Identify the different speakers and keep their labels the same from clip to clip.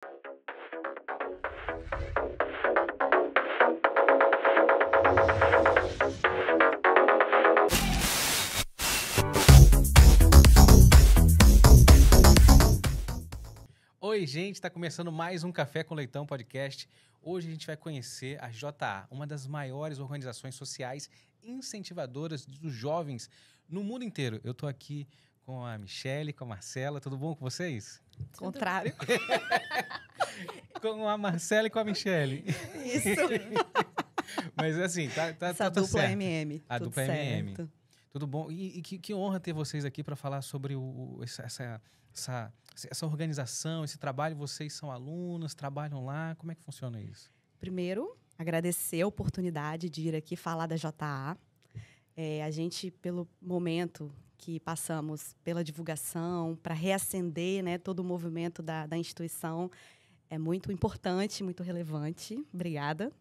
Speaker 1: Oi, gente, está começando mais um Café com Leitão podcast. Hoje a gente vai conhecer a JA, uma das maiores organizações sociais incentivadoras dos jovens no mundo inteiro. Eu estou aqui com a Michele, com a Marcela. Tudo bom com vocês?
Speaker 2: Contrário.
Speaker 1: Com a Marcela e com a Michele.
Speaker 2: Isso.
Speaker 1: Mas assim,
Speaker 2: Essa
Speaker 1: tudo
Speaker 2: dupla
Speaker 1: certo.
Speaker 2: MM.
Speaker 1: A
Speaker 2: tudo
Speaker 1: dupla
Speaker 2: certo.
Speaker 1: MM. Tudo bom? E que honra ter vocês aqui para falar sobre essa organização, esse trabalho. Vocês são alunas, trabalham lá. Como é que funciona isso?
Speaker 2: Primeiro, agradecer a oportunidade de ir aqui falar da JA. A gente, pelo momento que passamos pela divulgação, para reacender, né, todo o movimento da instituição, é muito importante, muito relevante. Obrigada.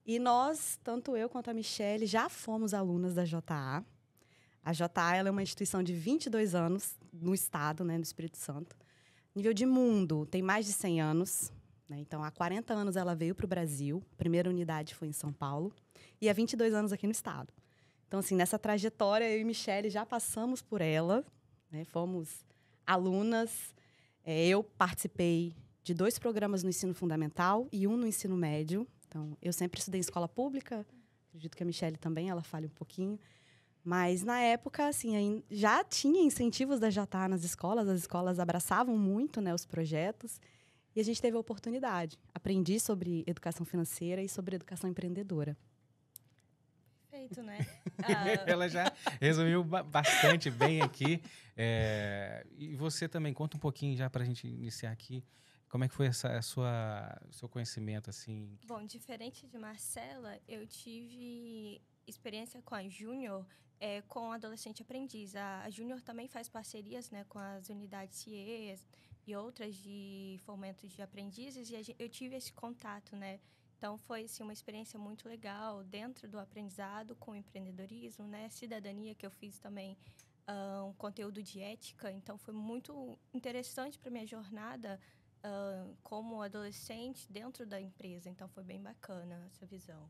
Speaker 2: E nós, tanto eu quanto a Michele, já fomos alunas da JA. A JA ela é uma instituição de 22 anos no estado, né, no Espírito Santo. Nível de mundo, tem mais de 100 anos. Né? Então, há 40 anos ela veio para o Brasil. A primeira unidade foi em São Paulo. E há 22 anos aqui no estado. Então, assim, nessa trajetória, eu e Michele já passamos por ela. Né? Fomos alunas. Eu participei de 2 programas no ensino fundamental e 1 no ensino médio. Então, eu sempre estudei em escola pública. Acredito que a Michele também, ela fale um pouquinho. Mas, na época, assim, já tinha incentivos da JA nas escolas. As escolas abraçavam muito, né, os projetos. E a gente teve a oportunidade. Aprendi sobre educação financeira e sobre educação empreendedora.
Speaker 3: Perfeito, né?
Speaker 1: Ela já resumiu bastante bem aqui. E você também, conta um pouquinho já para a gente iniciar aqui. Como é que foi o seu conhecimento, assim?
Speaker 3: Bom, diferente de Marcela, eu tive experiência com a Júnior, com adolescente aprendiz. A Júnior também faz parcerias, né, com as unidades CIEs e outras de fomento de aprendizes, e eu tive esse contato, né? Então, foi assim, uma experiência muito legal dentro do aprendizado com empreendedorismo, né? Cidadania, que eu fiz também um conteúdo de ética. Então, foi muito interessante para a minha jornada como adolescente dentro da empresa. Então, foi bem bacana essa visão.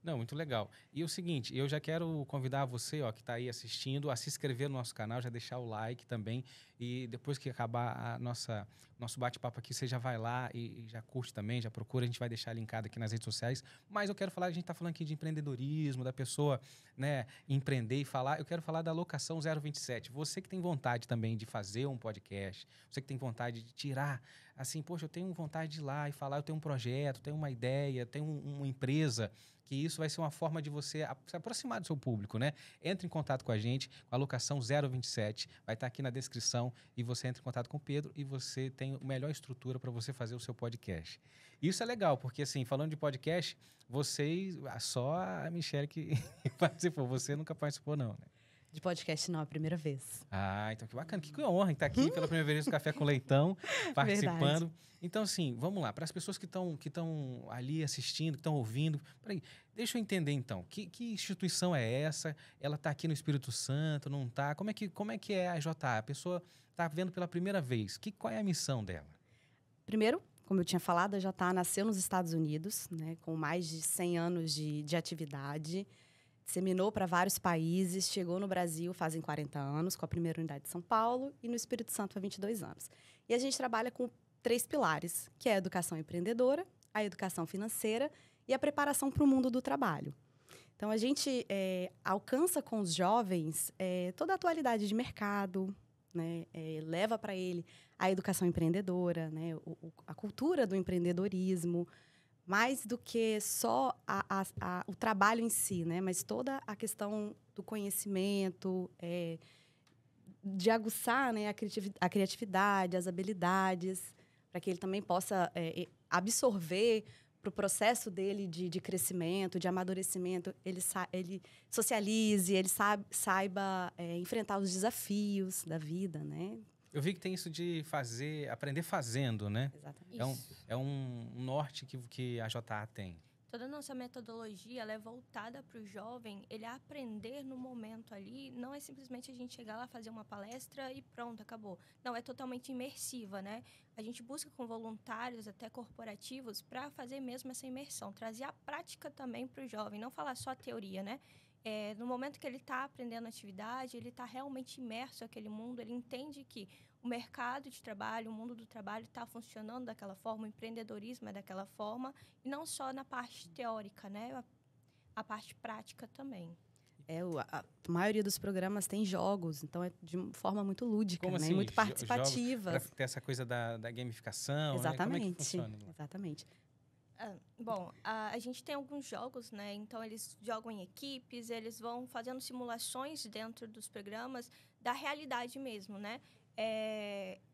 Speaker 1: Não, muito legal. E o seguinte, eu já quero convidar você, ó, que está aí assistindo, a se inscrever no nosso canal, já deixar o like também. E depois que acabar nosso bate-papo aqui, você já vai lá e já curte também, já procura. A gente vai deixar linkado aqui nas redes sociais. Mas eu quero falar, a gente está falando aqui de empreendedorismo, da pessoa, né, empreender e falar. Eu quero falar da Locação 027. Você que tem vontade também de fazer um podcast, você que tem vontade de tirar, assim, poxa, eu tenho vontade de ir lá e falar, eu tenho um projeto, tenho uma ideia, tenho uma empresa, que isso vai ser uma forma de você se aproximar do seu público, né? Entre em contato com a gente, com a Locação 027, vai estar aqui na descrição, e você entra em contato com o Pedro e você tem a melhor estrutura para você fazer o seu podcast. Isso é legal, porque assim, falando de podcast, só a Michele que participou, você nunca participou não, né?
Speaker 2: De podcast não, a primeira vez.
Speaker 1: Ah, então que bacana, que honra estar aqui pela primeira vez no Café com Leitão, participando.
Speaker 2: Verdade.
Speaker 1: Então, assim, vamos lá, para as pessoas que estão ali assistindo, que estão ouvindo, peraí, deixa eu entender então, que instituição é essa? Ela está aqui no Espírito Santo, não está? Como é que é a JA? A pessoa está vendo pela primeira vez, qual é a missão dela?
Speaker 2: Primeiro, como eu tinha falado, a JA nasceu nos Estados Unidos, né, com mais de 100 anos de atividade. Disseminou para vários países, chegou no Brasil fazem 40 anos, com a primeira unidade de São Paulo, e no Espírito Santo há 22 anos. E a gente trabalha com 3 pilares, que é a educação empreendedora, a educação financeira e a preparação para o mundo do trabalho. Então, a gente alcança com os jovens toda a atualidade de mercado, né, leva para ele a educação empreendedora, né, a cultura do empreendedorismo, mais do que só o trabalho em si, né? Mas toda a questão do conhecimento, de aguçar, né, a criatividade, as habilidades, para que ele também possa absorver para o processo dele de crescimento, de amadurecimento, ele socialize, ele saiba enfrentar os desafios da vida, né?
Speaker 1: Eu vi que tem isso de aprender fazendo, né?
Speaker 2: Exatamente.
Speaker 1: É um norte que a JA tem.
Speaker 3: Toda a nossa metodologia ela é voltada para o jovem, ele aprender no momento ali, não é simplesmente a gente chegar lá, fazer uma palestra e pronto, acabou. Não, é totalmente imersiva, né? A gente busca com voluntários, até corporativos, para fazer mesmo essa imersão, trazer a prática também para o jovem, não falar só a teoria, né? No momento que ele está aprendendo a atividade, ele está realmente imerso naquele mundo, ele entende que o mercado de trabalho, o mundo do trabalho está funcionando daquela forma, o empreendedorismo é daquela forma, e não só na parte teórica, né? A parte prática também.
Speaker 2: A maioria dos programas tem jogos, então é de forma muito lúdica,
Speaker 1: Como
Speaker 2: né?
Speaker 1: assim?
Speaker 2: Muito participativa.
Speaker 1: Para ter essa coisa da gamificação,
Speaker 2: Exatamente.
Speaker 1: né? Como é que funciona?
Speaker 2: Exatamente.
Speaker 3: Bom, a gente tem alguns jogos, né? Então, eles jogam em equipes, eles vão fazendo simulações dentro dos programas da realidade mesmo, né?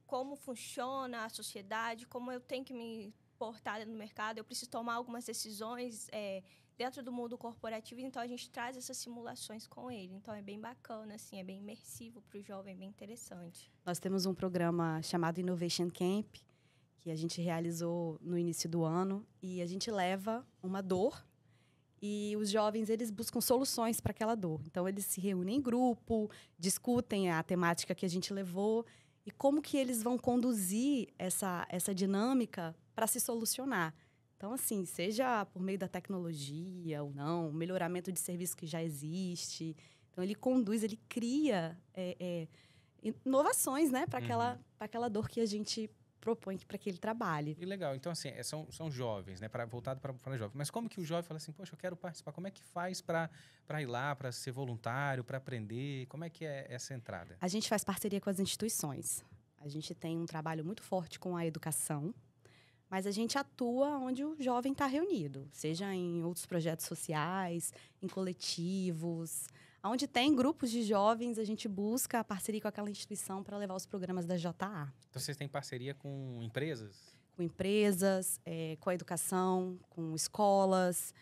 Speaker 3: Como funciona a sociedade, como eu tenho que me portar no mercado, eu preciso tomar algumas decisões dentro do mundo corporativo, então a gente traz essas simulações com ele. Então, é bem bacana, assim, é bem imersivo para o jovem, bem interessante.
Speaker 2: Nós temos um programa chamado Innovation Camp, que a gente realizou no início do ano, e a gente leva uma dor e os jovens eles buscam soluções para aquela dor. Então, eles se reúnem em grupo, discutem a temática que a gente levou e como que eles vão conduzir essa dinâmica para se solucionar. Então, assim, seja por meio da tecnologia ou não, melhoramento de serviço que já existe. Então, ele conduz, ele cria inovações, né, para aquela dor que a gente propõe para que ele trabalhe.
Speaker 1: E legal, então assim, são jovens, né, voltado para jovens. Mas como que o jovem fala assim, poxa, eu quero participar? Como é que faz para ir lá, para ser voluntário, para aprender? Como é que é essa entrada?
Speaker 2: A gente faz parceria com as instituições. A gente tem um trabalho muito forte com a educação, mas a gente atua onde o jovem está reunido, seja em outros projetos sociais, em coletivos. Onde tem grupos de jovens, a gente busca a parceria com aquela instituição para levar os programas da JA.
Speaker 1: Então, vocês têm parceria com empresas?
Speaker 2: Com empresas, com a educação, com escolas,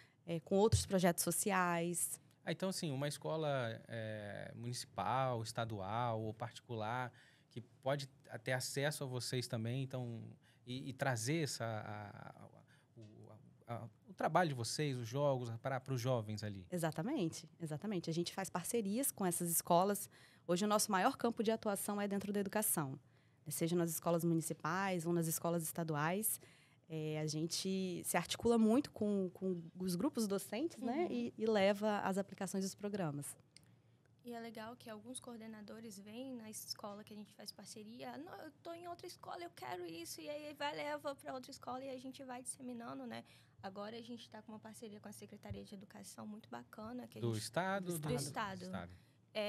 Speaker 2: com outros projetos sociais.
Speaker 1: Então, assim, uma escola municipal, estadual ou particular, que pode ter acesso a vocês também, então, e trazer o trabalho de vocês, os jogos, para os jovens ali.
Speaker 2: Exatamente, exatamente. A gente faz parcerias com essas escolas. Hoje, o nosso maior campo de atuação é dentro da educação. Seja nas escolas municipais ou nas escolas estaduais. A gente se articula muito com os grupos docentes, né? E leva as aplicações dos programas.
Speaker 3: E é legal que alguns coordenadores vêm na escola que a gente faz parceria. Não, eu estou em outra escola, eu quero isso. E aí leva para outra escola e a gente vai disseminando, né? Agora a gente está com uma parceria com a Secretaria de Educação muito bacana.
Speaker 1: Do Estado?
Speaker 3: Do Estado.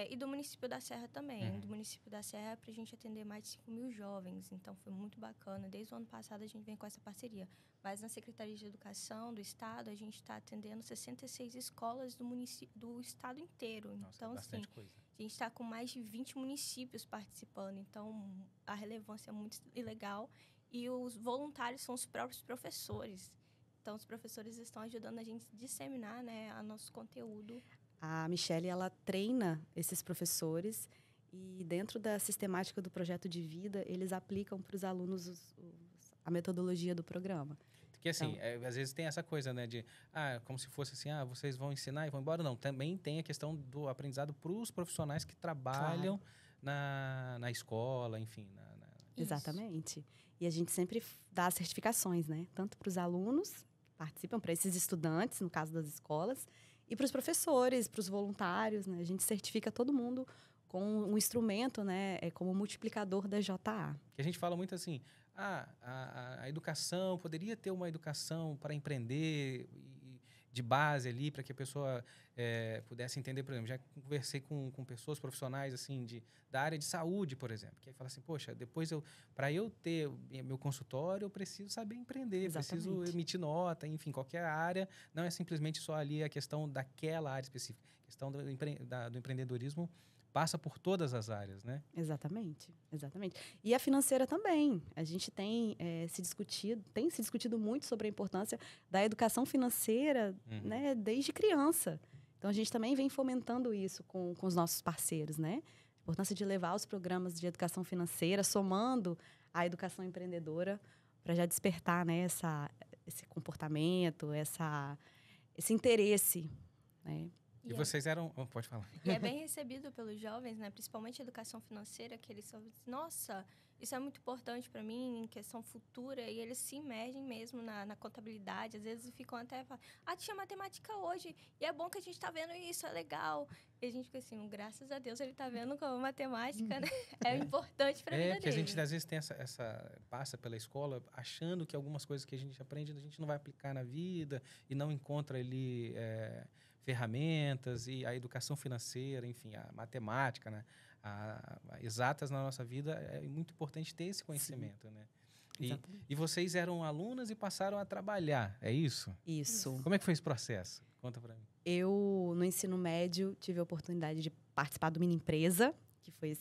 Speaker 3: E do município da Serra também. Do município da Serra para a gente atender mais de 5.000 jovens. Então, foi muito bacana. Desde o ano passado, a gente vem com essa parceria. Mas na Secretaria de Educação do Estado, a gente está atendendo 66 escolas do Estado inteiro.
Speaker 1: Nossa,
Speaker 3: então, assim,
Speaker 1: coisa.
Speaker 3: A gente está com mais de 20 municípios participando. Então, a relevância é muito legal. E os voluntários são os próprios professores. Então, os professores estão ajudando a gente a disseminar, né, o nosso conteúdo.
Speaker 2: A Michele, ela treina esses professores e dentro da sistemática do projeto de vida, eles aplicam para os alunos a metodologia do programa.
Speaker 1: Porque assim, às vezes tem essa coisa, né, de, como se fosse assim, vocês vão ensinar e vão embora. Não, também tem a questão do aprendizado para os profissionais que trabalham na escola, enfim.
Speaker 2: Exatamente. E a gente sempre dá certificações, né? Tanto para os alunos que participam, para esses estudantes, no caso das escolas, e para os professores, para os voluntários, né? A gente certifica todo mundo com um instrumento, né? Como multiplicador da JA.
Speaker 1: Que a gente fala muito assim, a educação, poderia ter uma educação para empreender de base ali, para que a pessoa pudesse entender, por exemplo, já conversei com pessoas profissionais assim da área de saúde, por exemplo, que aí fala assim, poxa, depois para eu ter meu consultório, eu preciso saber empreender,
Speaker 2: Exatamente.
Speaker 1: Preciso emitir nota, enfim, qualquer área, não é simplesmente só ali a questão daquela área específica, a questão do empreendedorismo passa por todas as áreas, né?
Speaker 2: Exatamente, exatamente. E a financeira também. A gente tem se discutido muito sobre a importância da educação financeira, né, desde criança. Então, a gente também vem fomentando isso com os nossos parceiros, né? A importância de levar os programas de educação financeira, somando a educação empreendedora, para já despertar, né, esse comportamento, esse interesse, né?
Speaker 1: E vocês eram... Oh, pode falar.
Speaker 3: E é bem recebido pelos jovens, né? Principalmente a educação financeira, que eles só dizem, nossa, isso é muito importante para mim, em questão futura, e eles se imergem mesmo na contabilidade. Às vezes ficam até falando, tinha matemática hoje, e é bom que a gente tá vendo isso, é legal. E a gente fica assim, graças a Deus ele tá vendo como matemática, né? É importante para a vida
Speaker 1: porque a
Speaker 3: dele.
Speaker 1: gente às vezes tem passa pela escola achando que algumas coisas que a gente aprende a gente não vai aplicar na vida e não encontra ali ferramentas, e a educação financeira, enfim, a matemática, né? Exatas na nossa vida, é muito importante ter esse conhecimento, né? E vocês eram alunas e passaram a trabalhar, é isso?
Speaker 2: Isso.
Speaker 1: Como é que foi esse processo? Conta pra mim.
Speaker 2: Eu, no ensino médio, tive a oportunidade de participar do Mini Empresa, que foi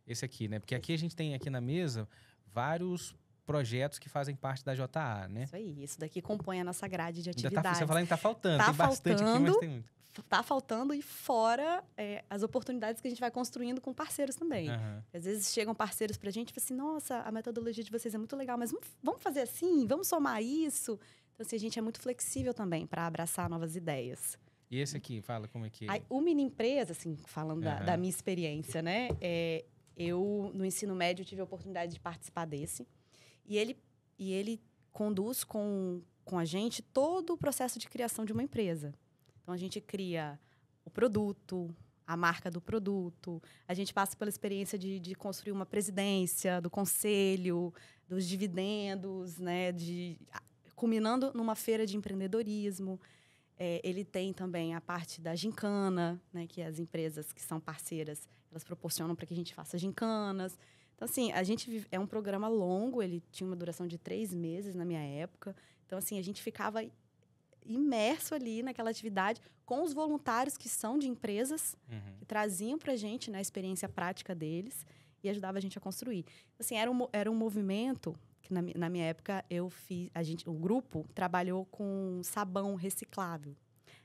Speaker 1: Esse aqui, né? Porque aqui a gente tem aqui na mesa vários projetos que fazem parte da JA, né?
Speaker 2: Isso aí. Isso daqui compõe a nossa grade de
Speaker 1: Ainda
Speaker 2: atividades.
Speaker 1: você falando que tá faltando.
Speaker 2: Tá
Speaker 1: tem bastante aqui, mas tem muito.
Speaker 2: Tá faltando, e fora as oportunidades que a gente vai construindo com parceiros também. Às vezes chegam parceiros pra gente e falam assim, nossa, a metodologia de vocês é muito legal, mas vamos fazer assim? Vamos somar isso? Então, assim, a gente é muito flexível também para abraçar novas ideias.
Speaker 1: E esse aqui, fala como é que...
Speaker 2: Aí, o Mini Empresa, assim, falando da minha experiência, né? Eu, no ensino médio, tive a oportunidade de participar desse. E ele conduz com a gente todo o processo de criação de uma empresa. Então, a gente cria o produto, a marca do produto. A gente passa pela experiência de construir uma presidência, do conselho, dos dividendos, né? Culminando numa feira de empreendedorismo. Ele tem também a parte da gincana, né? Que as empresas que são parceiras, elas proporcionam para que a gente faça gincanas. Então, assim, é um programa longo, ele tinha uma duração de 3 meses na minha época. Então, assim, a gente ficava imerso ali naquela atividade com os voluntários que são de empresas, que traziam para a gente, né, a experiência prática deles e ajudava a gente a construir. Assim, era um movimento que na minha época o grupo trabalhou com sabão reciclável.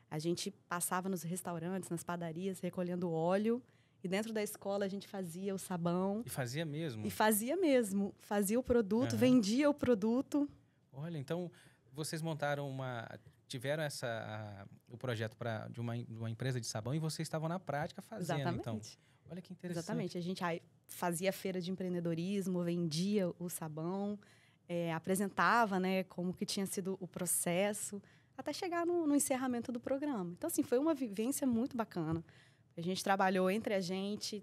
Speaker 2: A gente passava nos restaurantes, nas padarias, recolhendo óleo, e dentro da escola a gente fazia o sabão.
Speaker 1: E fazia mesmo?
Speaker 2: E fazia mesmo. Fazia o produto, vendia o produto.
Speaker 1: Olha, então vocês montaram tiveram o projeto de uma empresa de sabão e vocês estavam na prática fazendo.
Speaker 2: Exatamente.
Speaker 1: Então. Olha que interessante.
Speaker 2: Exatamente. A gente fazia feira de empreendedorismo, vendia o sabão, apresentava, né, como que tinha sido o processo, até chegar no encerramento do programa. Então, assim, foi uma vivência muito bacana. A gente trabalhou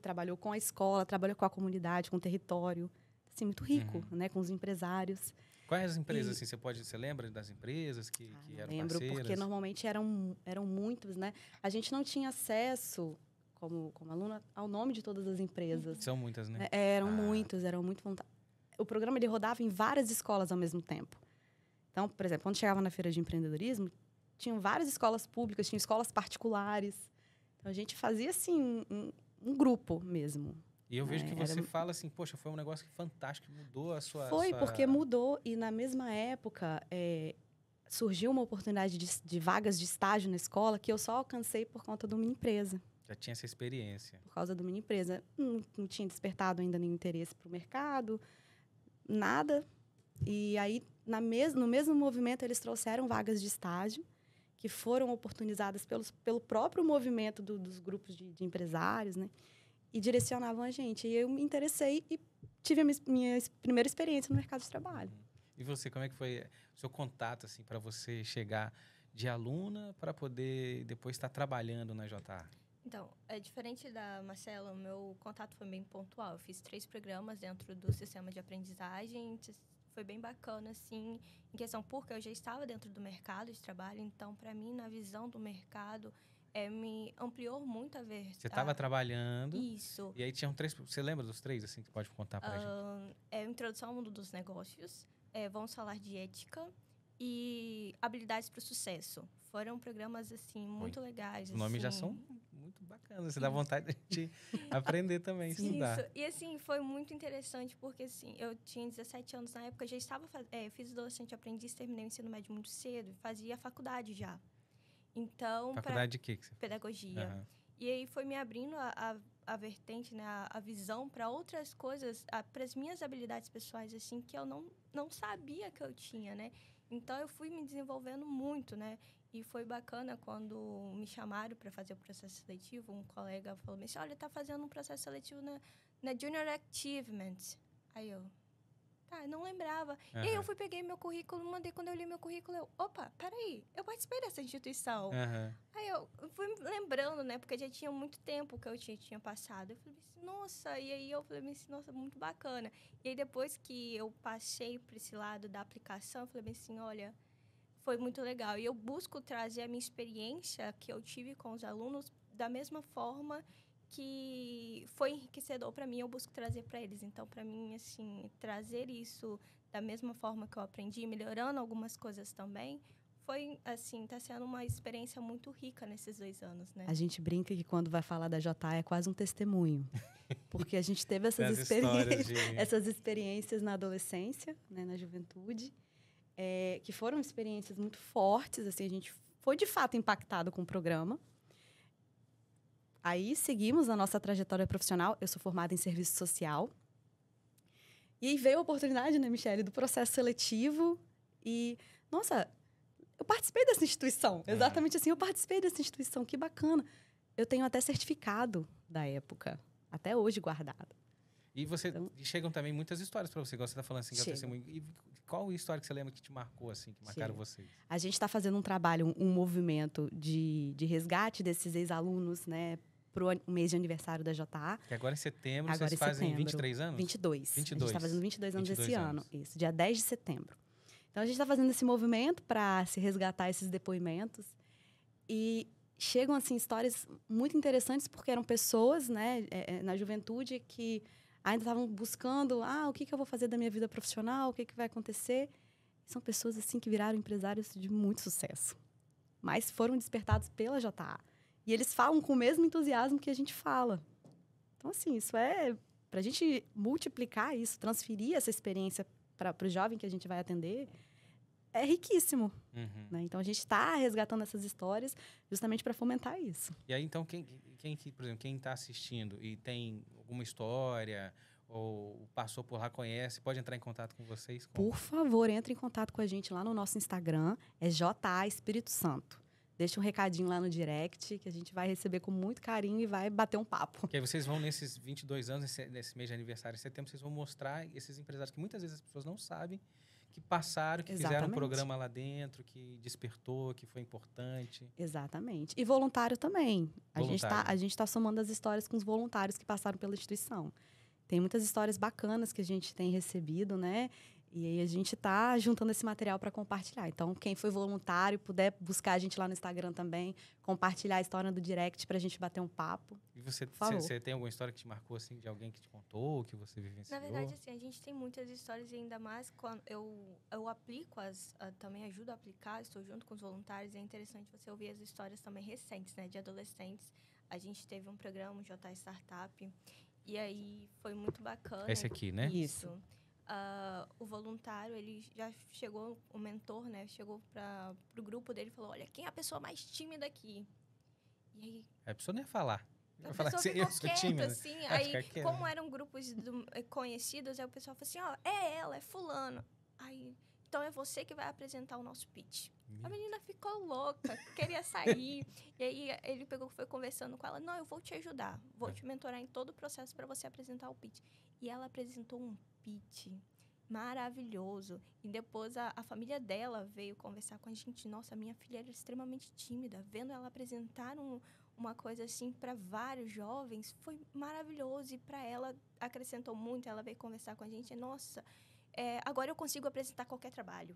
Speaker 2: trabalhou com a escola, trabalhou com a comunidade, com o território. Assim, muito rico, né, com os empresários.
Speaker 1: Quais as empresas, assim, você lembra das empresas que eram
Speaker 2: lembro,
Speaker 1: parceiras?
Speaker 2: Porque normalmente eram muitos, né? A gente não tinha acesso, como aluna, ao nome de todas as empresas.
Speaker 1: São muitas, né?
Speaker 2: Eram muito voluntários. O programa ele rodava em várias escolas ao mesmo tempo. Então, por exemplo, quando chegava na feira de empreendedorismo, tinham várias escolas públicas, tinham escolas particulares. Então, a gente fazia, assim, um grupo mesmo.
Speaker 1: E eu vejo que você fala assim, poxa, foi um negócio fantástico, mudou a sua...
Speaker 2: Porque mudou, e na mesma época surgiu uma oportunidade de vagas de estágio na escola que eu só alcancei por conta do Mini Empresa.
Speaker 1: Já tinha essa experiência.
Speaker 2: Por causa do Mini Empresa. Não tinha despertado ainda nenhum interesse para o mercado, nada. E aí, no mesmo movimento, eles trouxeram vagas de estágio que foram oportunizadas pelo próprio movimento dos grupos de empresários, né? E direcionavam a gente. E eu me interessei e tive a minha primeira experiência no mercado de trabalho.
Speaker 1: E você, como é que foi o seu contato, assim, para você chegar de aluna para poder depois estar trabalhando na JA?
Speaker 3: Então, diferente da Marcela, o meu contato foi bem pontual. Eu fiz 3 programas dentro do sistema de aprendizagem. Foi bem bacana, assim, em questão porque eu já estava dentro do mercado de trabalho. Então, para mim, na visão do mercado, me ampliou muito a ver.
Speaker 1: Você estava trabalhando.
Speaker 3: Isso.
Speaker 1: E aí tinham 3... Você lembra dos 3, assim, que pode contar para a gente?
Speaker 3: Introdução ao mundo dos negócios, vamos falar de ética e habilidades para o sucesso. Foram programas, assim, muito legais.
Speaker 1: Os nomes já são muito bacanas. Você dá vontade de aprender também, estudar.
Speaker 3: Isso. E, assim, foi muito interessante porque, assim, eu tinha 17 anos na época, já estava... fiz adolescente aprendiz, terminei o ensino médio muito cedo e fazia faculdade já. Então,
Speaker 1: faculdade de quê?
Speaker 3: Pedagogia. E aí foi me abrindo a vertente, né, a visão para outras coisas, para as minhas habilidades pessoais, assim, que eu não sabia que eu tinha, né? Então, eu fui me desenvolvendo muito, né? E foi bacana quando me chamaram para fazer o processo seletivo. Um colega falou assim, olha, tá fazendo um processo seletivo na Junior Achievement. Aí eu... Tá, não lembrava.
Speaker 1: Uhum.
Speaker 3: E aí eu peguei meu currículo, mandei. Quando eu li meu currículo, opa, peraí, eu participei dessa instituição.
Speaker 1: Uhum.
Speaker 3: Aí eu fui lembrando, né, porque já tinha muito tempo que eu tinha passado. Eu falei assim, nossa, e aí eu falei assim, nossa, muito bacana. E aí depois que eu passei para esse lado da aplicação, eu falei assim, olha, foi muito legal. E eu busco trazer a minha experiência que eu tive com os alunos da mesma forma que foi enriquecedor para mim, eu busco trazer para eles. Então, para mim, assim, trazer isso da mesma forma que eu aprendi, melhorando algumas coisas também, foi, assim, tá sendo uma experiência muito rica nesses 2 anos, né?
Speaker 2: A gente brinca que quando vai falar da JA é quase um testemunho. Porque a gente teve essas experiências na adolescência, né, na juventude, que foram experiências muito fortes. Assim, a gente foi, de fato, impactado com o programa. Aí, seguimos a nossa trajetória profissional. Eu sou formada em serviço social. E aí veio a oportunidade, né, Michele, do processo seletivo. E, nossa, eu participei dessa instituição. Exatamente assim, eu participei dessa instituição. Que bacana. Eu tenho até certificado da época, até hoje guardado.
Speaker 1: E chegam também muitas histórias para você, igual você está falando assim, que é o testemunho. E qual história que você lembra que te marcou, assim, que marcaram vocês?
Speaker 2: A gente está fazendo um trabalho, um movimento de resgate desses ex-alunos, né, para o mês de aniversário da JA.
Speaker 1: Que agora em setembro, agora vocês fazem 23 anos?
Speaker 2: 22. A gente está fazendo 22 anos esse ano. Isso, dia 10 de setembro. Então, a gente está fazendo esse movimento para se resgatar esses depoimentos. E chegam, assim, histórias muito interessantes, porque eram pessoas, né, na juventude que ainda estavam buscando, o que eu vou fazer da minha vida profissional, o que vai acontecer. E são pessoas, assim, que viraram empresários de muito sucesso. Mas foram despertados pela JA. E eles falam com o mesmo entusiasmo que a gente fala. Então, assim, isso para a gente multiplicar isso, transferir essa experiência para o jovem que a gente vai atender, é riquíssimo.
Speaker 1: Uhum.
Speaker 2: Né? Então, a gente está resgatando essas histórias justamente para fomentar isso.
Speaker 1: E aí, então, por exemplo, quem está assistindo e tem alguma história ou passou por lá, conhece, pode entrar em contato com vocês?
Speaker 2: Por favor, entre em contato com a gente lá no nosso Instagram, é JA Espírito Santo. Deixa um recadinho lá no direct, que a gente vai receber com muito carinho e vai bater um papo.
Speaker 1: Porque aí vocês vão, nesses 22 anos, nesse mês de aniversário em setembro, vocês vão mostrar esses empresários que muitas vezes as pessoas não sabem, que passaram, que fizeram um programa lá dentro, que despertou, que foi importante.
Speaker 2: Exatamente. E voluntário também. A gente tá somando as histórias com os voluntários que passaram pela instituição. Tem muitas histórias bacanas que a gente tem recebido, né? E aí a gente tá juntando esse material para compartilhar. Então, quem foi voluntário, puder buscar a gente lá no Instagram também, compartilhar a história do direct pra gente bater um papo.
Speaker 1: E você tem alguma história que te marcou, assim, de alguém que te contou, que você vivenciou?
Speaker 3: Na verdade, assim, a gente tem muitas histórias, e ainda mais quando eu aplico também ajudo a aplicar, estou junto com os voluntários. É interessante você ouvir as histórias também recentes, né, de adolescentes. A gente teve um programa, o JA Startup, e aí foi muito bacana.
Speaker 1: Esse aqui, né?
Speaker 2: Isso.
Speaker 3: O voluntário, ele já chegou, o mentor, né, chegou para o grupo dele e falou, olha, quem é a pessoa mais tímida aqui? E aí...
Speaker 1: A pessoa nem ia falar.
Speaker 3: A pessoa ficou quieta, assim. Aí, como eram grupos conhecidos, aí o pessoal falou assim, é ela, é fulano. Aí, então é você que vai apresentar o nosso pitch. A menina ficou louca, queria sair. E aí, ele foi conversando com ela. Não, eu vou te ajudar. Vou te mentorar em todo o processo para você apresentar o pitch. E ela apresentou um pitch maravilhoso. E depois a família dela veio conversar com a gente. Nossa, minha filha era extremamente tímida. Vendo ela apresentar uma coisa assim para vários jovens, foi maravilhoso. E para ela, acrescentou muito. Ela veio conversar com a gente. Nossa... agora eu consigo apresentar qualquer trabalho.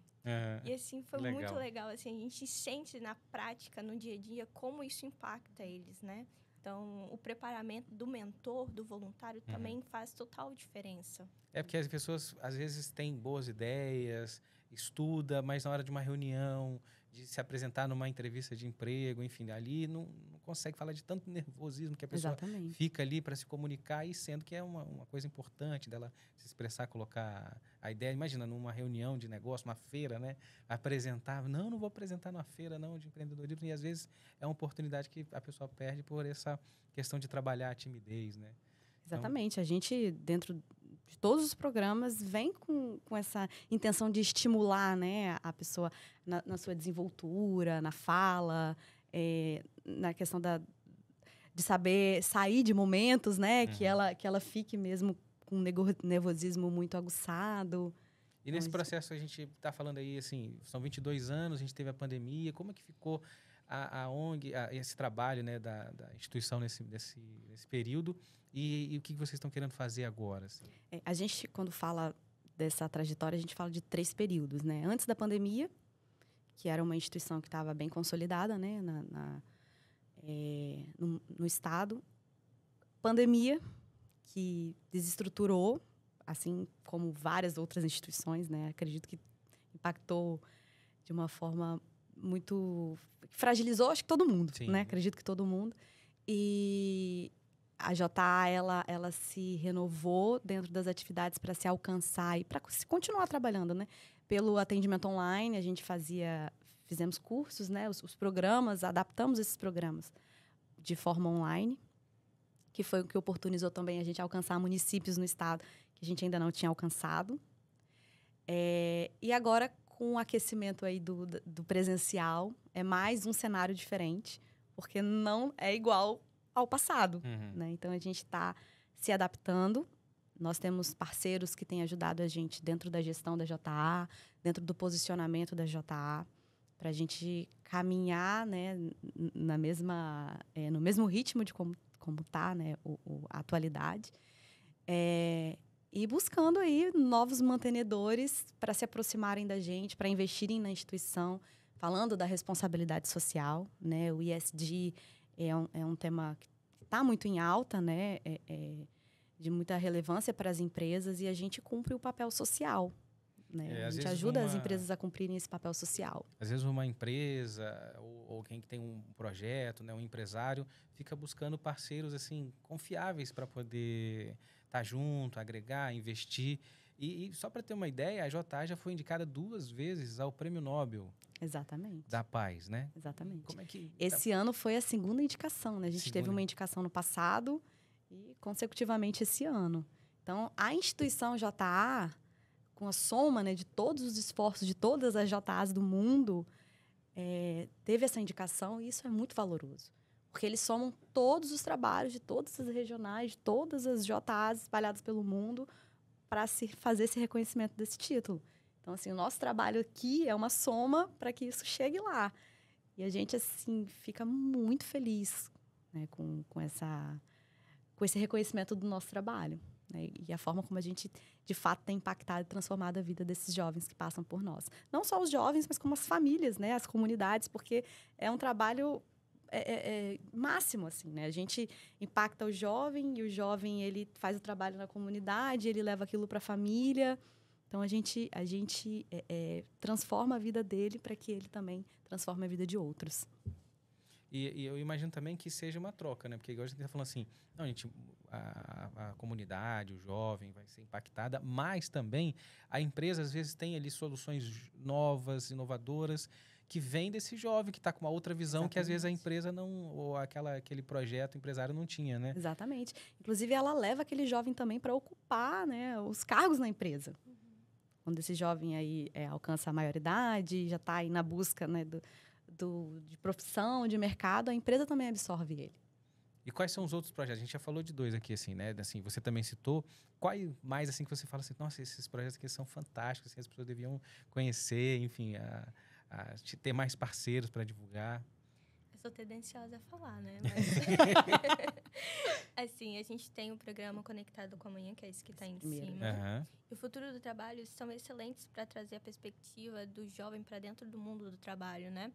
Speaker 3: E, assim, foi muito legal. Assim, a gente sente na prática, no dia a dia, como isso impacta eles, né? Então, o preparamento do mentor, do voluntário, também faz total diferença.
Speaker 1: É porque as pessoas, às vezes, têm boas ideias estuda, mas na hora de uma reunião, de se apresentar numa entrevista de emprego, enfim, ali não consegue falar de tanto nervosismo que a pessoa
Speaker 2: Exatamente.
Speaker 1: fica ali para se comunicar, e sendo que é uma coisa importante dela se expressar, colocar a ideia. Imagina, numa reunião de negócio, uma feira, né? Apresentar, não vou apresentar numa feira não de empreendedorismo, e às vezes é uma oportunidade que a pessoa perde por essa questão de trabalhar a timidez, né?
Speaker 2: Exatamente. A gente, dentro de todos os programas, vem com essa intenção de estimular, né, a pessoa na sua desenvoltura, na fala, na questão de saber sair de momentos, né, que ela fique mesmo com um nervosismo muito aguçado.
Speaker 1: E nesse processo, a gente está falando aí, assim, são 22 anos, a gente teve a pandemia, como é que ficou a ONG, esse trabalho, né, da instituição nesse período, e o que vocês estão querendo fazer agora? Assim?
Speaker 2: A gente, quando fala dessa trajetória, a gente fala de 3 períodos, né? Antes da pandemia, que era uma instituição que estava bem consolidada, né, no Estado. Pandemia, que desestruturou, assim como várias outras instituições, né? Acredito que impactou de uma forma muito... fragilizou, acho que todo mundo,
Speaker 1: Sim.
Speaker 2: né? Acredito que todo mundo. E a JA, ela se renovou dentro das atividades para se alcançar e para continuar trabalhando, né? Pelo atendimento online, a gente fizemos cursos, né? Os programas, adaptamos esses programas de forma online, que foi o que oportunizou também a gente alcançar municípios no estado que a gente ainda não tinha alcançado. E agora, com o aquecimento aí do presencial, é mais um cenário diferente, porque não é igual ao passado, né? Então, a gente está se adaptando. Nós temos parceiros que têm ajudado a gente dentro da gestão da JA, dentro do posicionamento da JA, para a gente caminhar, né, no mesmo ritmo de como está, né, a atualidade. E buscando aí novos mantenedores para se aproximarem da gente, para investirem na instituição, falando da responsabilidade social, né? O ESG é um tema que está muito em alta, né? De muita relevância para as empresas, e a gente cumpre o papel social, né? A gente ajuda as empresas a cumprirem esse papel social.
Speaker 1: Às vezes uma empresa ou quem que tem um projeto, né, um empresário, fica buscando parceiros assim confiáveis para poder estar junto, agregar, investir. E só para ter uma ideia, a JA já foi indicada 2 vezes ao Prêmio Nobel.
Speaker 2: Exatamente.
Speaker 1: Da Paz, né?
Speaker 2: Exatamente.
Speaker 1: Como é que
Speaker 2: esse ano foi a segunda indicação, né? A gente teve uma indicação no passado e consecutivamente esse ano. Então, a instituição JA, com a soma, né, de todos os esforços de todas as JAs do mundo, teve essa indicação, e isso é muito valoroso. Porque eles somam todos os trabalhos de todas as regionais, de todas as JAs espalhadas pelo mundo, para se fazer esse reconhecimento desse título. Então, assim, o nosso trabalho aqui é uma soma para que isso chegue lá. E a gente, assim, fica muito feliz, né, com esse reconhecimento do nosso trabalho, né? E a forma como a gente, de fato, tem impactado e transformado a vida desses jovens que passam por nós. Não só os jovens, mas como as famílias, né? As comunidades, porque é um trabalho máximo, assim, né? A gente impacta o jovem, e o jovem, ele faz o trabalho na comunidade, ele leva aquilo para a família. Então, a gente transforma a vida dele para que ele também transforme a vida de outros.
Speaker 1: E eu imagino também que seja uma troca, né? Porque igual a gente está falando assim, não, a comunidade, o jovem vai ser impactada, mas também a empresa, às vezes, tem ali soluções novas, inovadoras, que vem desse jovem que está com uma outra visão. Exatamente. Que às vezes a empresa não, ou aquele projeto empresário não tinha, né?
Speaker 2: Exatamente. Inclusive, ela leva aquele jovem também para ocupar, né, os cargos na empresa. Quando esse jovem aí alcança a maioridade, já está aí na busca, né, de profissão, de mercado, a empresa também absorve ele.
Speaker 1: E quais são os outros projetos? A gente já falou de 2 aqui, assim, né? Assim, você também citou. Quais mais, assim, que você fala assim, nossa, esses projetos aqui são fantásticos, assim, as pessoas deviam conhecer, enfim, ter mais parceiros para divulgar?
Speaker 3: Eu sou tendenciosa a falar, né? Mas, assim, a gente tem o programa Conectado com Amanhã, que é esse que está em cima.
Speaker 1: Uhum.
Speaker 3: E o Futuro do Trabalho são excelentes para trazer a perspectiva do jovem para dentro do mundo do trabalho, né?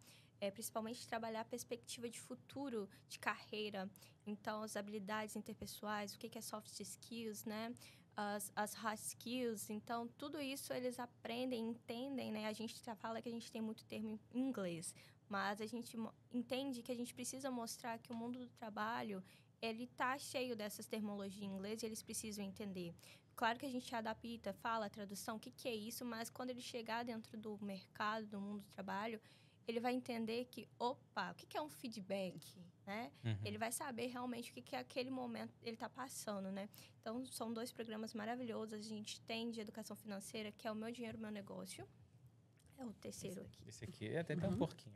Speaker 3: Principalmente trabalhar a perspectiva de futuro, de carreira. Então, as habilidades interpessoais, o que é soft skills, né? as hard skills. Então, tudo isso eles aprendem, entendem, né? A gente já fala que a gente tem muito termo em inglês, mas a gente entende que a gente precisa mostrar que o mundo do trabalho, ele tá cheio dessas terminologias em inglês e eles precisam entender. Claro que a gente adapta, fala a tradução, o que é isso, mas quando ele chegar dentro do mercado, do mundo do trabalho, ele vai entender que, opa, o que é um feedback, né? Ele vai saber realmente o que é aquele momento ele está passando, né? Então, são 2 programas maravilhosos. A gente tem de educação financeira, que é o Meu Dinheiro, Meu Negócio. É o terceiro aqui.
Speaker 1: Esse aqui é até um porquinho.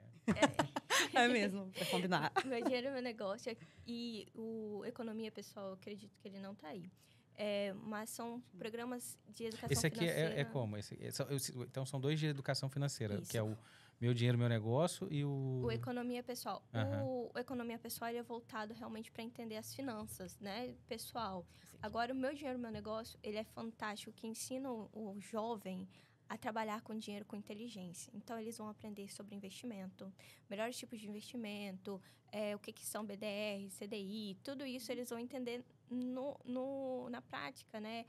Speaker 2: É mesmo, para combinar.
Speaker 3: Meu Dinheiro, Meu Negócio. E o Economia Pessoal, eu acredito que ele não está aí. Mas são programas de educação
Speaker 1: Esse aqui
Speaker 3: financeira.
Speaker 1: é como? Então, são 2 de educação financeira,
Speaker 3: Isso.
Speaker 1: que é o Meu Dinheiro, Meu Negócio e
Speaker 3: O Economia Pessoal.
Speaker 1: Uhum.
Speaker 3: O Economia Pessoal ele é voltado realmente para entender as finanças, né, pessoal. Agora, o Meu Dinheiro, Meu Negócio, ele é fantástico, que ensina o jovem a trabalhar com dinheiro com inteligência. Então, eles vão aprender sobre investimento, melhores tipos de investimento, o que são BDR, CDI, tudo isso eles vão entender na prática, né?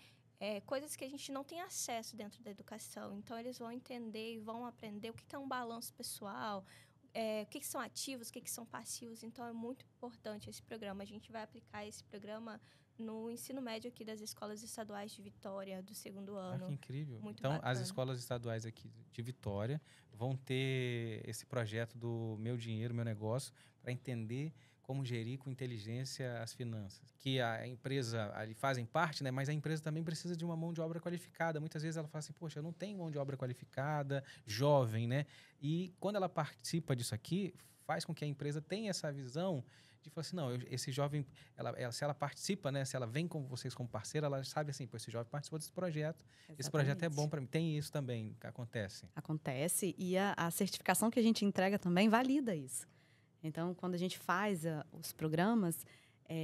Speaker 3: Coisas que a gente não tem acesso dentro da educação. Então, eles vão entender e vão aprender o que é um balanço pessoal, o que são ativos, o que são passivos. Então, é muito importante esse programa. A gente vai aplicar esse programa no ensino médio aqui das escolas estaduais de Vitória, do 2º ano.
Speaker 1: Que incrível.
Speaker 3: Muito
Speaker 1: então,
Speaker 3: bacana.
Speaker 1: as escolas estaduais aqui de Vitória vão ter esse projeto do Meu Dinheiro, Meu Negócio, para entender como gerir com inteligência as finanças. Que a empresa, ali fazem parte, né? Mas a empresa também precisa de uma mão de obra qualificada. Muitas vezes ela fala assim, poxa, eu não tenho mão de obra qualificada, jovem, né? E quando ela participa disso aqui, faz com que a empresa tenha essa visão de falar assim, não, esse jovem, se ela participa, né? Se ela vem com vocês como parceira, ela sabe assim, pô, esse jovem participou desse projeto.
Speaker 2: Exatamente.
Speaker 1: Esse projeto é bom para mim. Tem isso também que acontece.
Speaker 2: Acontece e a certificação que a gente entrega também valida isso. Então, quando a gente faz os programas,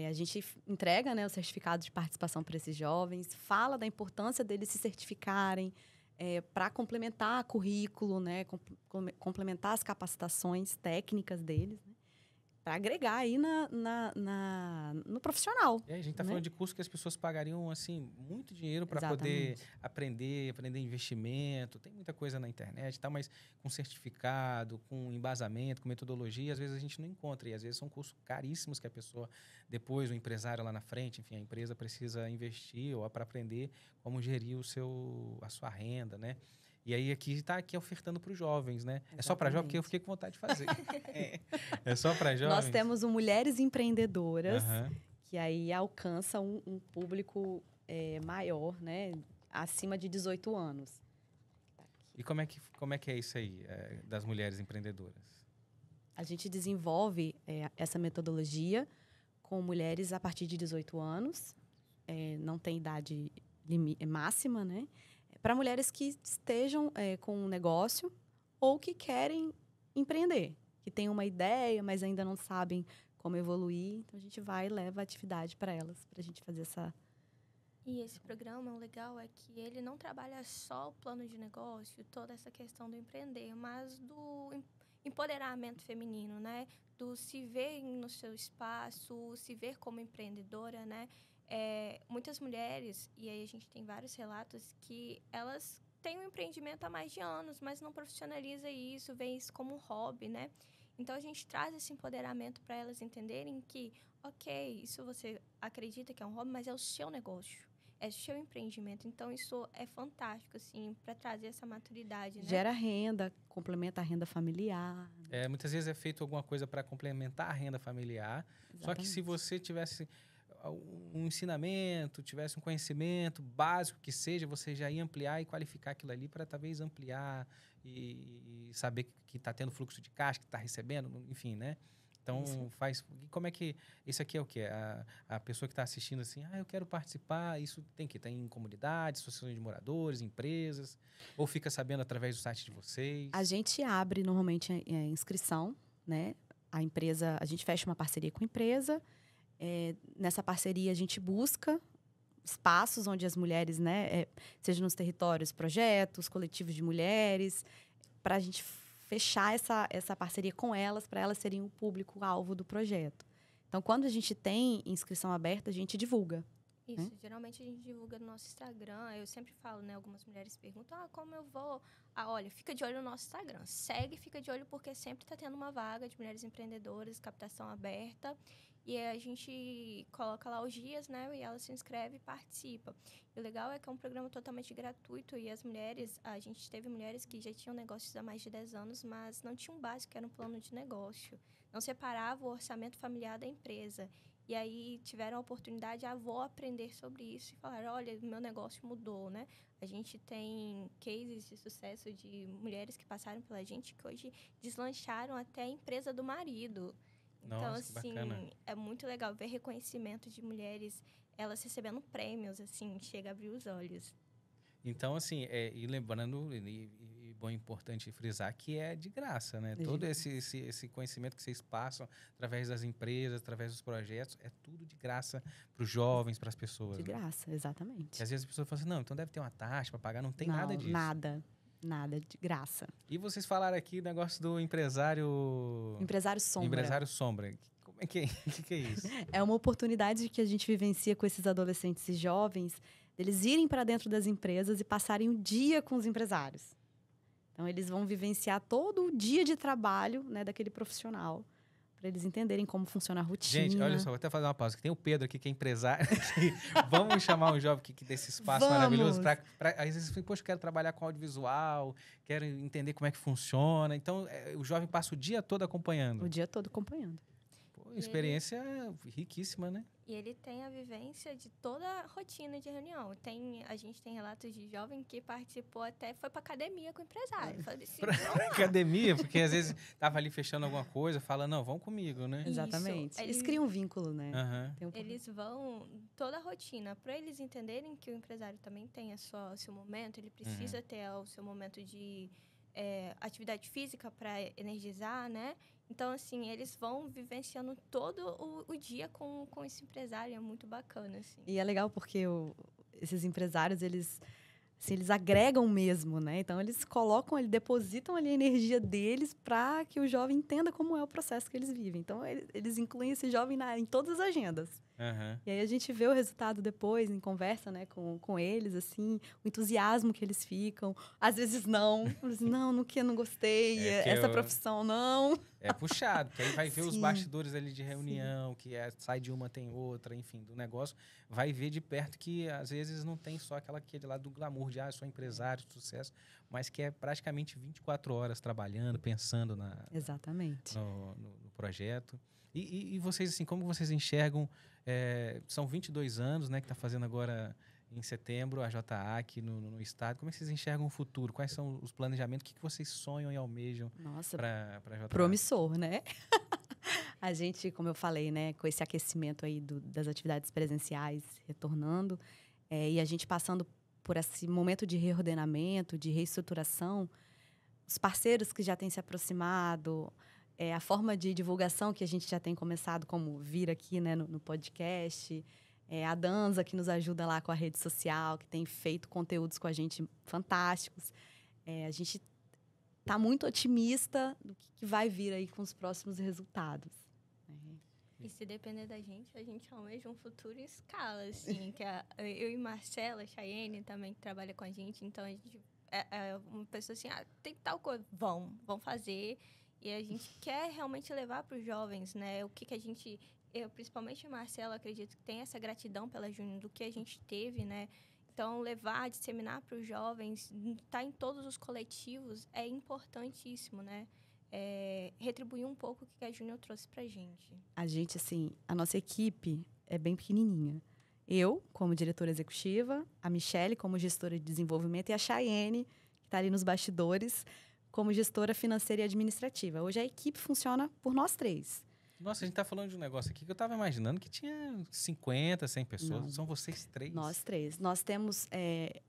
Speaker 2: a gente entrega, né, o certificado de participação para esses jovens, fala da importância deles se certificarem para complementar currículo, né, complementar as capacitações técnicas deles, né, para agregar aí no profissional.
Speaker 1: A gente está falando de curso que as pessoas pagariam assim muito dinheiro para
Speaker 2: Exatamente.
Speaker 1: poder aprender investimento. Tem muita coisa na internet, tá, mas com certificado, com embasamento, com metodologia, às vezes a gente não encontra. E às vezes são cursos caríssimos que a pessoa, depois o empresário lá na frente, enfim, a empresa precisa investir ou para aprender como gerir a sua renda, né? E aí aqui está ofertando para os jovens, né?
Speaker 2: Exatamente.
Speaker 1: É só para jovens, porque eu fiquei com vontade de fazer. É só para jovens?
Speaker 2: Nós temos o Mulheres Empreendedoras,
Speaker 1: Uhum.
Speaker 2: que aí alcança um público maior, né? Acima de 18 anos.
Speaker 1: E como é que é isso aí, das mulheres empreendedoras?
Speaker 2: A gente desenvolve essa metodologia com mulheres a partir de 18 anos. Não tem idade máxima, né? Para mulheres que estejam com um negócio ou que querem empreender, que têm uma ideia, mas ainda não sabem como evoluir. Então, a gente vai e leva a atividade para elas, para a gente fazer essa...
Speaker 3: E esse programa, o legal é que ele não trabalha só o plano de negócio, toda essa questão do empreender, mas do empoderamento feminino, né? Do se ver no seu espaço, se ver como empreendedora, né? Muitas mulheres, e aí a gente tem vários relatos, que elas têm um empreendimento há mais de anos, mas não profissionaliza isso, vê isso como um hobby, né? Então, a gente traz esse empoderamento para elas entenderem que, ok, isso você acredita que é um hobby, mas é o seu negócio, é o seu empreendimento. Então, isso é fantástico, assim, para trazer essa maturidade, né?
Speaker 2: Gera renda, complementa a renda familiar.
Speaker 1: Muitas vezes é feito alguma coisa para complementar a renda familiar.
Speaker 2: Exatamente.
Speaker 1: Só que se você tivesse um ensinamento, tivesse um conhecimento básico que seja, você já ia ampliar e qualificar aquilo ali para talvez ampliar e saber que está tendo fluxo de caixa, que está recebendo, enfim, né? Então, como é que... Isso aqui é o quê? A pessoa que está assistindo assim, eu quero participar, isso tem que estar em comunidades, associações de moradores, empresas, ou fica sabendo através do site de vocês?
Speaker 2: A gente abre normalmente a inscrição, né? A gente fecha uma parceria com a empresa. Nessa parceria, a gente busca espaços onde as mulheres, né, seja nos territórios, projetos, coletivos de mulheres, para a gente fechar essa parceria com elas, para elas serem o público-alvo do projeto. Então, quando a gente tem inscrição aberta, a gente divulga.
Speaker 3: Isso, geralmente a gente divulga no nosso Instagram. Eu sempre falo, né? Algumas mulheres perguntam, como eu vou? Olha, fica de olho no nosso Instagram. Segue, fica de olho, porque sempre está tendo uma vaga de mulheres empreendedoras, captação aberta. E a gente coloca lá os dias, né? E ela se inscreve e participa. E o legal é que é um programa totalmente gratuito. E as mulheres, a gente teve mulheres que já tinham negócios há mais de 10 anos, mas não tinham um básico, que era um plano de negócio. Não separava o orçamento familiar da empresa. E aí tiveram a oportunidade, vou aprender sobre isso e falar, olha, meu negócio mudou, né? A gente tem cases de sucesso de mulheres que passaram pela gente que hoje deslancharam até a empresa do marido. Então,
Speaker 1: Nossa, que bacana.
Speaker 3: é muito legal ver reconhecimento de mulheres, elas recebendo prêmios, assim, chega a abrir os olhos.
Speaker 1: Então, assim, e lembrando, bom, importante frisar que é de graça, né? Todo esse conhecimento que vocês passam através das empresas, através dos projetos, é tudo de graça para os jovens, para as pessoas.
Speaker 2: De graça, exatamente.
Speaker 1: E às vezes as pessoas falam assim, não, então deve ter uma taxa para pagar, não tem nada disso.
Speaker 2: Nada, de graça.
Speaker 1: E vocês falaram aqui o negócio do empresário...
Speaker 2: Empresário sombra.
Speaker 1: Empresário sombra. Como é que é isso?
Speaker 2: É uma oportunidade que a gente vivencia com esses adolescentes e jovens, eles irem para dentro das empresas e passarem o dia com os empresários. Então, eles vão vivenciar todo o dia de trabalho, né, daquele profissional, para eles entenderem como funciona a rotina.
Speaker 1: Gente, olha só, vou até fazer uma pausa. Tem o Pedro aqui, que é empresário. Vamos chamar um jovem aqui desse espaço maravilhoso. Às vezes, poxa, quero trabalhar com audiovisual, quero entender como é que funciona. Então, o jovem passa o dia todo acompanhando.
Speaker 2: O dia todo acompanhando.
Speaker 1: Experiência riquíssima, né?
Speaker 3: E ele tem a vivência de toda a rotina de reunião. A gente tem relatos de jovem que participou até, foi pra academia com o empresário. Assim,
Speaker 1: pra academia, porque às vezes tava ali fechando alguma coisa, fala, não, vão comigo, né?
Speaker 2: Exatamente. Eles criam um vínculo, né?
Speaker 1: Uhum.
Speaker 3: Eles vão, toda a rotina, para eles entenderem que o empresário também tem o seu momento, ele precisa ter o seu momento de atividade física para energizar, né? Então, assim, eles vão vivenciando todo o dia com esse empresário. É muito bacana, assim.
Speaker 2: E é legal porque esses empresários, eles agregam mesmo, né? Então, eles depositam ali a energia deles para que o jovem entenda como é o processo que eles vivem. Então, eles incluem esse jovem em todas as agendas.
Speaker 1: Uhum.
Speaker 2: E aí a gente vê o resultado depois, em conversa, né, com eles, assim, o entusiasmo que eles ficam. Às vezes não gostei, essa profissão não.
Speaker 1: É puxado, que aí vai ver os bastidores ali de reunião, que sai de uma, tem outra, enfim, do negócio. Vai ver de perto que, às vezes, não tem só aquele lado do glamour de, sou empresário, de sucesso, mas que é praticamente 24 horas trabalhando, pensando
Speaker 2: Exatamente.
Speaker 1: No projeto. E vocês, assim, como vocês enxergam... são 22 anos, né, que está fazendo agora em setembro a JA aqui no estado. Como é que vocês enxergam o futuro? Quais são os planejamentos? O que vocês sonham e almejam para a JA?
Speaker 2: Promissor, né? A gente, como eu falei, né, com esse aquecimento aí das atividades presenciais retornando, e a gente passando por esse momento de reordenamento, de reestruturação, os parceiros que já têm se aproximado... a forma de divulgação que a gente já tem começado, como vir aqui, né, no podcast. A Danza, que nos ajuda lá com a rede social, que tem feito conteúdos com a gente fantásticos. A gente está muito otimista do que vai vir aí com os próximos resultados.
Speaker 3: E se depender da gente almeja um futuro em escala, assim. Que eu e Marcela, a Chayenne também, que trabalha com a gente. Então, a gente uma pessoa assim, tem tal coisa, vão fazer... E a gente quer realmente levar para os jovens, né? O que a gente... Eu, principalmente a Marcela, acredito que tem essa gratidão pela Júnior, do que a gente teve, né? Então, levar, disseminar para os jovens, estar em todos os coletivos é importantíssimo, né? Retribuir um pouco o que a Júnior trouxe para a gente. A gente,
Speaker 2: assim, a nossa equipe é bem pequenininha. Eu, como diretora executiva, a Michele, como gestora de desenvolvimento, e a Chayenne, que está ali nos bastidores, como gestora financeira e administrativa. Hoje a equipe funciona por nós três.
Speaker 1: Nossa, a gente está falando de um negócio aqui que eu estava imaginando que tinha 50, 100 pessoas. Não. São vocês três?
Speaker 2: Nós três. Nós temos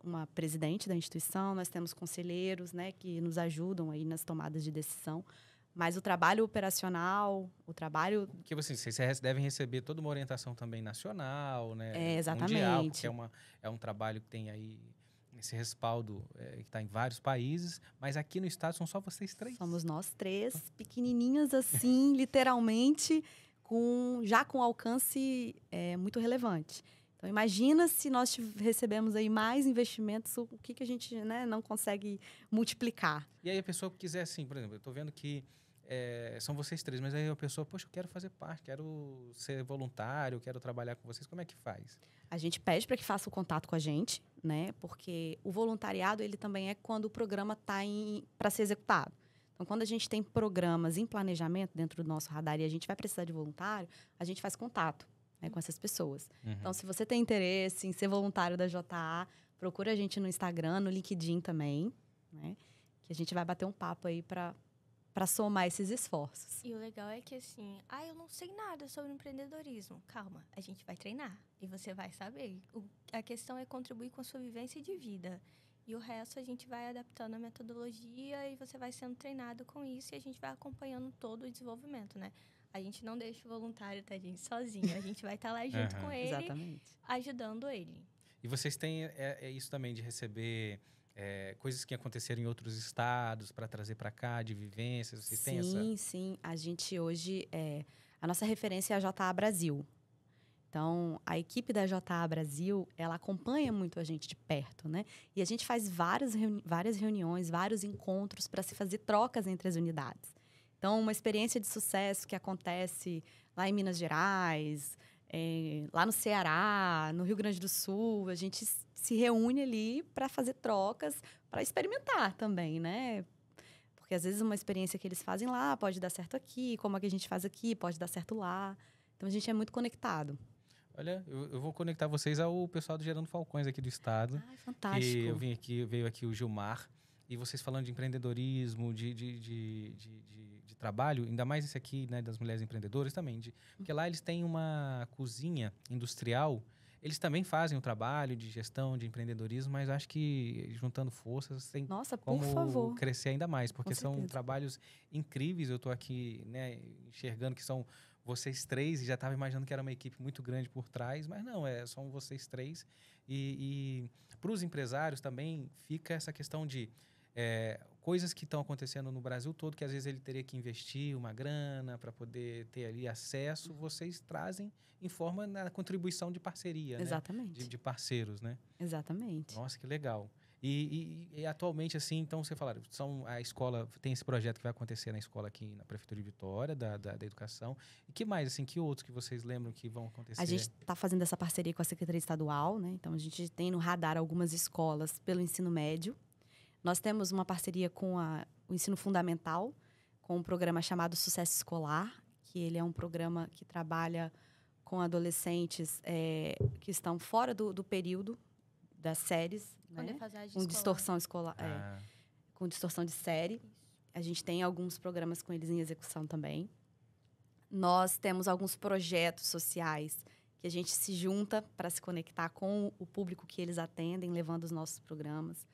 Speaker 2: uma presidente da instituição, nós temos conselheiros, né, que nos ajudam aí nas tomadas de decisão. Mas o trabalho operacional, o trabalho...
Speaker 1: Porque vocês devem receber toda uma orientação também nacional, né?
Speaker 2: Exatamente.
Speaker 1: Mundial, porque é um trabalho que tem aí... esse respaldo que está em vários países, mas aqui no estado são só vocês três?
Speaker 2: Somos nós três, pequenininhas assim, literalmente, já com alcance muito relevante. Então, imagina se nós recebemos aí mais investimentos, o que a gente, né, não consegue multiplicar.
Speaker 1: E aí a pessoa que quiser, assim, por exemplo, eu estou vendo que são vocês três, mas aí a pessoa, poxa, eu quero fazer parte, quero ser voluntário, quero trabalhar com vocês, como é que faz?
Speaker 2: A gente pede para que faça o contato com a gente, né? Porque o voluntariado, ele também é quando o programa está para ser executado. Então, quando a gente tem programas em planejamento dentro do nosso radar e a gente vai precisar de voluntário, a gente faz contato, né, com essas pessoas.
Speaker 1: Uhum.
Speaker 2: Então, se você tem interesse em ser voluntário da JA, procura a gente no Instagram, no LinkedIn também, né? Que a gente vai bater um papo aí para somar esses esforços.
Speaker 3: E o legal é que assim, eu não sei nada sobre empreendedorismo. Calma, a gente vai treinar e você vai saber. A questão é contribuir com a sua vivência de vida. E o resto a gente vai adaptando a metodologia e você vai sendo treinado com isso e a gente vai acompanhando todo o desenvolvimento, né? A gente não deixa o voluntário, tá, gente, sozinho. A gente vai estar lá junto com ele,
Speaker 2: exatamente,
Speaker 3: ajudando ele.
Speaker 1: E vocês têm isso também de receber coisas que aconteceram em outros estados para trazer para cá, de vivências? Vocês têm essa?
Speaker 2: Sim. A gente hoje, a nossa referência é a JA Brasil. Então, a equipe da JA Brasil, ela acompanha muito a gente de perto, né? E a gente faz várias reuniões, vários encontros para se fazer trocas entre as unidades. Então, uma experiência de sucesso que acontece lá em Minas Gerais, lá no Ceará, no Rio Grande do Sul, a gente se reúne ali para fazer trocas, para experimentar também, né? Porque às vezes uma experiência que eles fazem lá pode dar certo aqui, como a que a gente faz aqui pode dar certo lá. Então, a gente é muito conectado.
Speaker 1: Olha, eu vou conectar vocês ao pessoal do Gerando Falcões aqui do estado.
Speaker 2: Fantástico.
Speaker 1: Que veio aqui o Gilmar, e vocês falando de empreendedorismo, de trabalho, ainda mais esse aqui, né, das mulheres empreendedoras também. Porque lá eles têm uma cozinha industrial, eles também fazem o trabalho de gestão, de empreendedorismo, mas acho que juntando forças tem como crescer ainda mais, porque são trabalhos incríveis. Eu estou aqui, né, enxergando que são vocês três, e já estava imaginando que era uma equipe muito grande por trás, mas não, são vocês três. E para os empresários também fica essa questão de coisas que estão acontecendo no Brasil todo, que às vezes ele teria que investir uma grana para poder ter ali acesso, vocês trazem em forma na contribuição de parceria,
Speaker 2: exatamente,
Speaker 1: né? De parceiros, né?
Speaker 2: Exatamente.
Speaker 1: Nossa, que legal. E atualmente, assim, então, você falaram, a escola, tem esse projeto que vai acontecer na escola aqui na Prefeitura de Vitória, da Educação. E que mais, assim, que outros que vocês lembram que vão acontecer?
Speaker 2: A gente está fazendo essa parceria com a Secretaria Estadual, né? Então, a gente tem no radar algumas escolas pelo ensino médio. Nós temos uma parceria com o ensino fundamental, com um programa chamado Sucesso Escolar, que ele é um programa que trabalha com adolescentes que estão fora do período das séries, né? Com distorção escolar, com distorção de série. Isso. A gente tem alguns programas com eles em execução também. Nós temos alguns projetos sociais que a gente se junta para se conectar com o público que eles atendem, levando os nossos programas.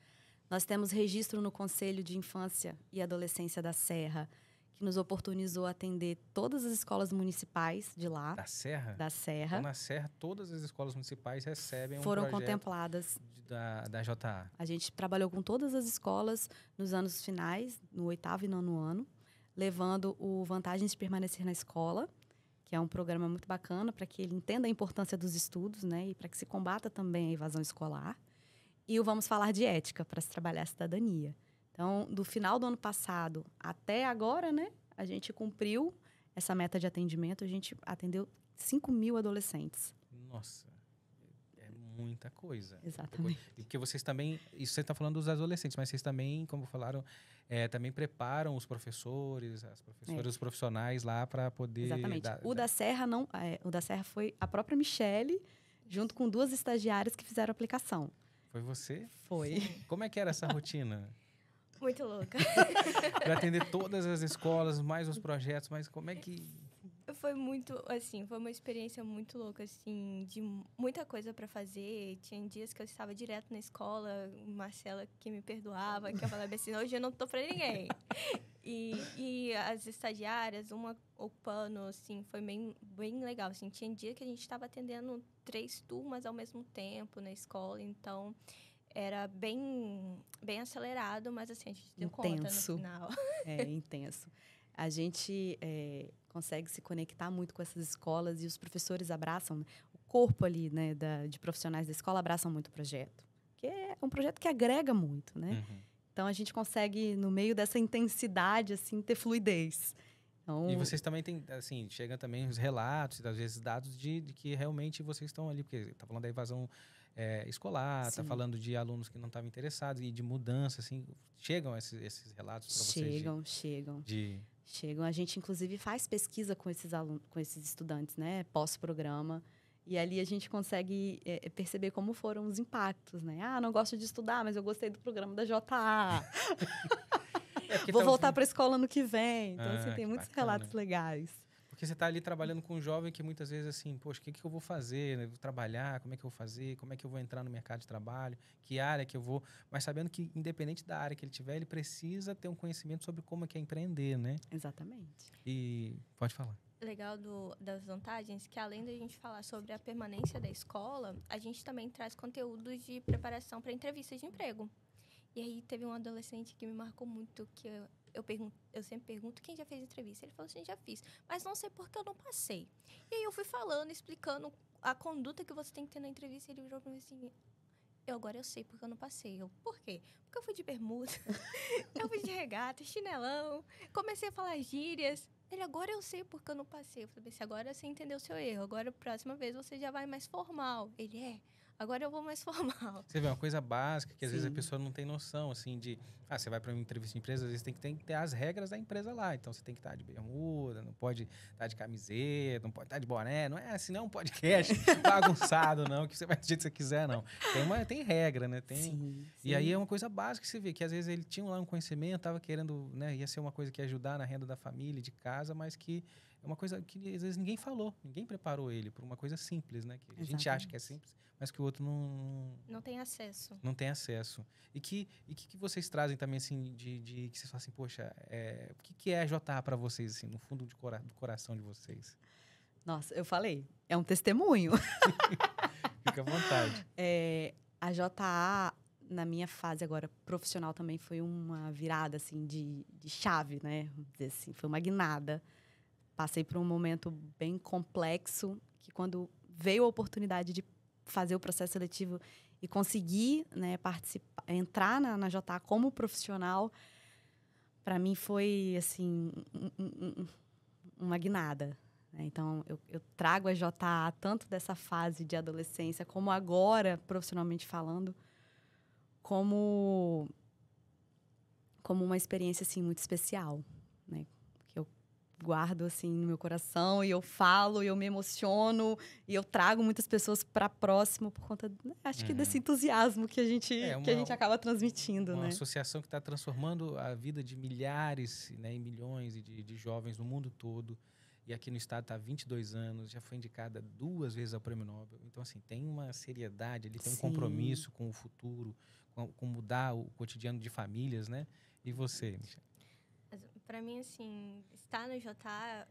Speaker 2: Nós temos registro no Conselho de Infância e Adolescência da Serra, que nos oportunizou atender todas as escolas municipais de lá.
Speaker 1: Da Serra?
Speaker 2: Da Serra.
Speaker 1: Então, na Serra, todas as escolas municipais recebem
Speaker 2: Foram contempladas.
Speaker 1: Da JA.
Speaker 2: A gente trabalhou com todas as escolas nos anos finais, no 8º e 9º ano, levando o Vantagens de Permanecer na Escola, que é um programa muito bacana para que ele entenda a importância dos estudos, né, e para que se combata também a evasão escolar. E o Vamos Falar de Ética, para se trabalhar a cidadania. Então, do final do ano passado até agora, né, a gente cumpriu essa meta de atendimento. A gente atendeu 5.000 adolescentes.
Speaker 1: Nossa, é muita coisa.
Speaker 2: Exatamente.
Speaker 1: E porque vocês também, isso você está falando dos adolescentes, mas vocês também, como falaram, também preparam os professores, as professoras, os profissionais lá para poder...
Speaker 2: Exatamente. O da Serra não, o da Serra foi a própria Michele, junto com 2 estagiárias que fizeram a aplicação.
Speaker 1: Foi você?
Speaker 2: Foi.
Speaker 1: Como é que era essa rotina?
Speaker 3: Muito louca.
Speaker 1: Para atender todas as escolas, mais os projetos, mas como é que...
Speaker 3: Foi muito, assim, foi uma experiência muito louca, assim, de muita coisa para fazer. Tinha dias que eu estava direto na escola, Marcela que me perdoava, que eu falava assim, hoje eu não tô para ninguém. E as estagiárias, uma ocupando, assim, foi bem legal, assim. Tinha dia que a gente estava atendendo 3 turmas ao mesmo tempo na escola, então era bem acelerado, mas assim, a gente deu conta no final.
Speaker 2: É intenso. A gente consegue se conectar muito com essas escolas e os professores abraçam. corpo ali, né, de profissionais da escola abraçam muito o projeto. Que é um projeto que agrega muito, né? Então, a gente consegue, no meio dessa intensidade, assim, ter fluidez. Então,
Speaker 1: E vocês também têm, assim, chegam também os relatos, às vezes dados de que realmente vocês estão ali, porque está falando da evasão escolar, está falando de alunos que não estavam interessados e de mudança, assim, chegam esses relatos para vocês?
Speaker 2: Chegam. A gente, inclusive, faz pesquisa com esses alunos, com esses estudantes, né, pós-programa. E ali a gente consegue perceber como foram os impactos, né? Ah, não gosto de estudar, mas eu gostei do programa da JA. Vou voltar para a escola no que vem. Então, assim, tem muitos relatos legais.
Speaker 1: Porque você está ali trabalhando com um jovem que muitas vezes, assim, poxa, o que eu vou fazer? Eu vou trabalhar, como é que eu vou fazer? Como é que eu vou entrar no mercado de trabalho? Que área que eu vou? Mas sabendo que, independente da área que ele tiver, ele precisa ter um conhecimento sobre como é que é empreender, né?
Speaker 2: Exatamente.
Speaker 1: E pode falar.
Speaker 3: Legal das vantagens que, além da gente falar sobre a permanência da escola, a gente também traz conteúdos de preparação para entrevistas de emprego. E aí teve um adolescente que me marcou muito, que eu sempre pergunto quem já fez entrevista. Ele falou assim, já fiz, mas não sei por que eu não passei. E aí eu fui falando, explicando a conduta que você tem que ter na entrevista, e ele virou para mim assim, agora eu sei porque eu não passei. Por quê? Porque eu fui de bermuda, eu fui de regata, chinelão, comecei a falar gírias. Ele, agora eu sei porque eu não passei. Eu falei, agora você entendeu o seu erro. Agora, a próxima vez, você já vai mais formal. Ele, agora eu vou mais formal.
Speaker 1: Você vê, uma coisa básica que às vezes a pessoa não tem noção, assim, de... você vai para uma entrevista de empresa, às vezes tem que ter as regras da empresa lá. Então, você tem que estar de bermuda, não pode estar de camiseta, não pode estar de boné. Não é assim, não é um podcast bagunçado, não, que você vai do jeito que você quiser, não. Tem regra, né?
Speaker 2: Sim.
Speaker 1: E aí é uma coisa básica que você vê, que às vezes ele tinha lá um conhecimento, estava querendo, né, ia ser uma coisa que ia ajudar na renda da família, de casa, mas que é uma coisa que às vezes ninguém falou, ninguém preparou ele para uma coisa simples, né? Que a gente acha que é simples, mas que o outro não tem acesso. Não tem acesso. E que vocês trazem também, assim, de que vocês falam assim, poxa, o que é JA para vocês, assim, no fundo do coração de vocês?
Speaker 2: Nossa, eu falei, é um testemunho.
Speaker 1: Fica à vontade.
Speaker 2: A JA, na minha fase agora profissional, também foi uma virada, assim, de chave, né? Vamos dizer assim, foi uma guinada. Passei por um momento bem complexo, que quando veio a oportunidade de fazer o processo seletivo e conseguir, né, participar, entrar na JA como profissional, para mim foi, assim, uma guinada. Né? Então, eu trago a JA tanto dessa fase de adolescência, como agora, profissionalmente falando, como uma experiência, assim, muito especial, né? Guardo assim no meu coração e eu falo e eu me emociono e eu trago muitas pessoas para próximo por conta, acho que desse entusiasmo que a gente acaba transmitindo,
Speaker 1: uma
Speaker 2: né?
Speaker 1: associação que está transformando a vida de milhares, né, e milhões de jovens no mundo todo. E aqui no estado está há 22 anos, já foi indicada 2 vezes ao Prêmio Nobel. Então, assim, tem uma seriedade, ele tem um compromisso com o futuro, com mudar o cotidiano de famílias, né? E você, Michelle?
Speaker 3: Para mim, assim, estar no JA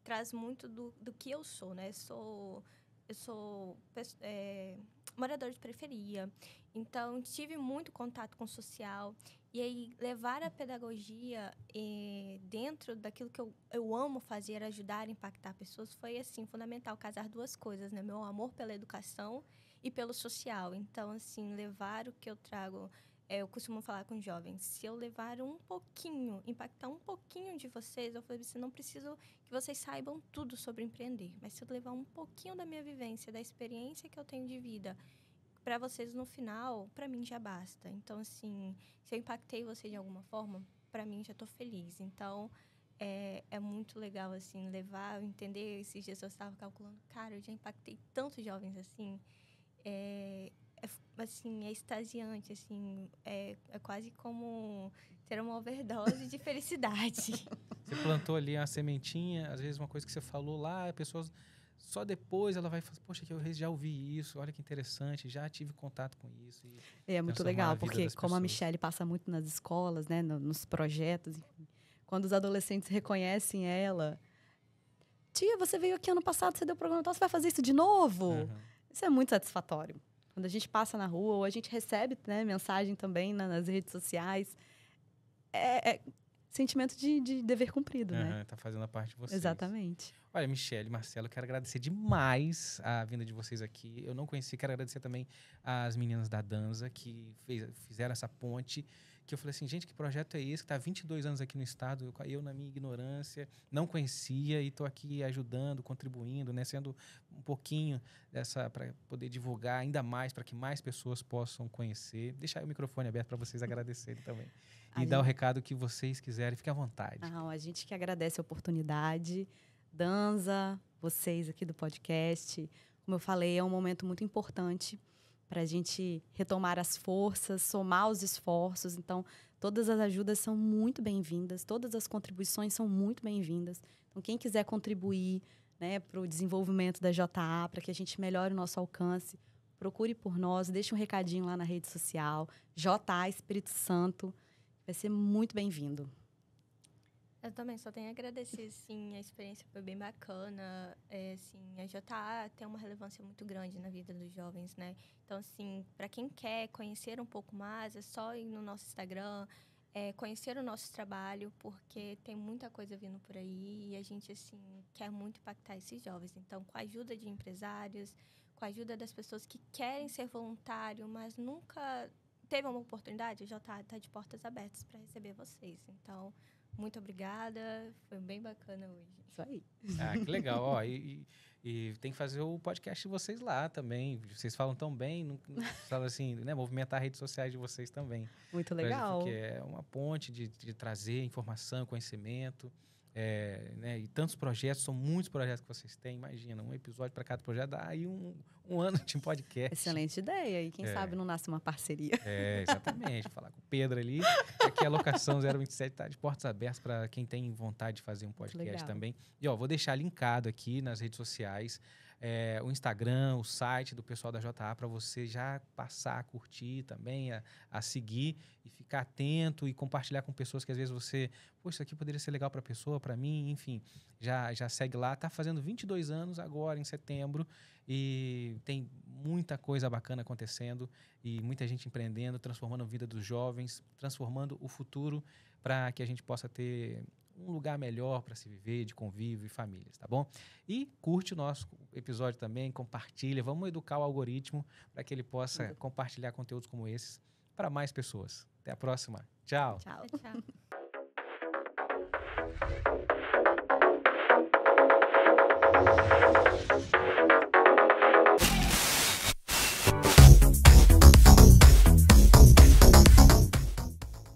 Speaker 3: traz muito do que eu sou, né? Eu sou moradora de periferia, então tive muito contato com o social. E aí, levar a pedagogia dentro daquilo que eu amo fazer, ajudar, impactar pessoas, foi, assim, fundamental. Casar duas coisas, né? Meu amor pela educação e pelo social. Então, assim, levar o que eu trago... eu costumo falar com jovens, se eu levar um pouquinho, impactar um pouquinho de vocês, eu falei, não preciso que vocês saibam tudo sobre empreender, mas se eu levar um pouquinho da minha vivência, da experiência que eu tenho de vida, para vocês no final, para mim já basta. Então, assim, se eu impactei você de alguma forma, para mim já estou feliz. Então, é muito legal, assim, levar, entender. Esses dias eu estava calculando, cara, eu já impactei tantos jovens, assim, assim, é extasiante, assim, é quase como ter uma overdose de felicidade.
Speaker 1: Você plantou ali a sementinha, às vezes uma coisa que você falou lá, a pessoa só depois ela vai falar, poxa, que eu já ouvi isso, olha que interessante, já tive contato com isso.
Speaker 2: É muito legal, porque como a Michelle passa muito nas escolas, né, nos projetos, enfim, quando os adolescentes reconhecem ela, tia, você veio aqui ano passado, você deu programa, então você vai fazer isso de novo? Isso é muito satisfatório. Quando a gente passa na rua, ou a gente recebe, né, mensagem também nas redes sociais, sentimento de dever cumprido, né?
Speaker 1: Tá fazendo a parte de vocês.
Speaker 2: Exatamente.
Speaker 1: Olha, Michele, Marcelo, eu quero agradecer demais a vinda de vocês aqui. Eu não conheci, quero agradecer também às meninas da Danza que fizeram essa ponte, que eu falei assim, gente, que projeto é esse? Que está há 22 anos aqui no estado, eu na minha ignorância, não conhecia e estou aqui ajudando, contribuindo, né, sendo um pouquinho dessa, para poder divulgar ainda mais, para que mais pessoas possam conhecer. Deixar o microfone aberto para vocês agradecerem também. E dar o recado que vocês quiserem, fique à vontade.
Speaker 2: A gente que agradece a oportunidade. Danza, vocês aqui do podcast. Como eu falei, é um momento muito importante para a gente retomar as forças, somar os esforços. Então, todas as ajudas são muito bem-vindas, todas as contribuições são muito bem-vindas. Então, quem quiser contribuir, né, para o desenvolvimento da JA, para que a gente melhore o nosso alcance, procure por nós, deixe um recadinho lá na rede social, JA Espírito Santo, vai ser muito bem-vindo.
Speaker 3: Eu também só tenho a agradecer, sim, a experiência foi bem bacana. A JA tem uma relevância muito grande na vida dos jovens, né? Então, assim, para quem quer conhecer um pouco mais, é só ir no nosso Instagram, conhecer o nosso trabalho, porque tem muita coisa vindo por aí e a gente, assim, quer muito impactar esses jovens. Então, com a ajuda de empresários, com a ajuda das pessoas que querem ser voluntário, mas nunca teve uma oportunidade, a JA está de portas abertas para receber vocês. Então, muito obrigada, foi bem bacana hoje.
Speaker 2: Isso aí.
Speaker 1: Que legal. Ó, e tem que fazer o podcast de vocês lá também. Vocês falam tão bem, não falam assim, né? Movimentar as redes sociais de vocês também.
Speaker 2: Muito legal.
Speaker 1: Porque é uma ponte de trazer informação, conhecimento. Né? E tantos projetos, são muitos projetos que vocês têm. Imagina, um episódio para cada projeto, dá aí um ano de podcast.
Speaker 2: Excelente ideia. E quem sabe não nasce uma parceria.
Speaker 1: Exatamente. Vou falar com o Pedro ali. Aqui a Locação 027 está de portas abertas para quem tem vontade de fazer um podcast também. E vou deixar linkado aqui nas redes sociais o Instagram, o site do pessoal da JA para você já passar a curtir também, a seguir e ficar atento e compartilhar com pessoas que às vezes você, isso aqui poderia ser legal para a pessoa, para mim, enfim, já segue lá. Está fazendo 22 anos agora, em setembro, e tem muita coisa bacana acontecendo e muita gente empreendendo, transformando a vida dos jovens, transformando o futuro para que a gente possa ter um lugar melhor para se viver, de convívio e famílias, tá bom? E curte o nosso episódio também, compartilha, vamos educar o algoritmo para que ele possa compartilhar conteúdos como esses para mais pessoas. Até a próxima. Tchau.
Speaker 3: Tchau.